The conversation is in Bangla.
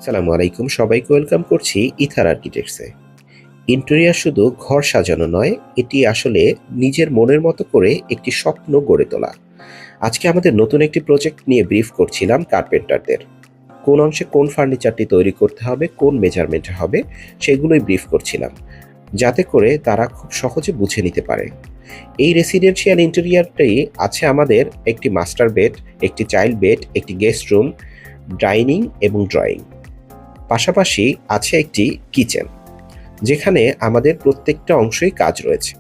সালামু আলাইকুম, সবাইকে ওয়েলকাম করছি ইথার আর্কিটেক্টসে। ইন্টেরিয়র শুধু ঘর সাজানো নয়, এটি আসলে নিজের মনের মতো করে একটি স্বপ্ন গড়ে তোলা। আজকে আমাদের নতুন একটি প্রজেক্ট নিয়ে ব্রিফ করছিলাম কার্পেন্টারদের। কোন অংশে কোন ফার্নিচারটি তৈরি করতে হবে, কোন মেজারমেন্টে হবে, সেগুলোই ব্রিফ করছিলাম, যাতে করে তারা খুব সহজে বুঝে নিতে পারে। এই রেসিডেন্সিয়াল ইন্টেরিয়রটি আছে আমাদের একটি মাস্টার বেড, একটি চাইল্ড বেড, একটি গেস্ট রুম, ডাইনিং এবং ড্রয়িং। পাশাপাশি আছে একটি কিচেন, যেখানে আমাদের প্রত্যেকটা অংশেই কাজ রয়েছে।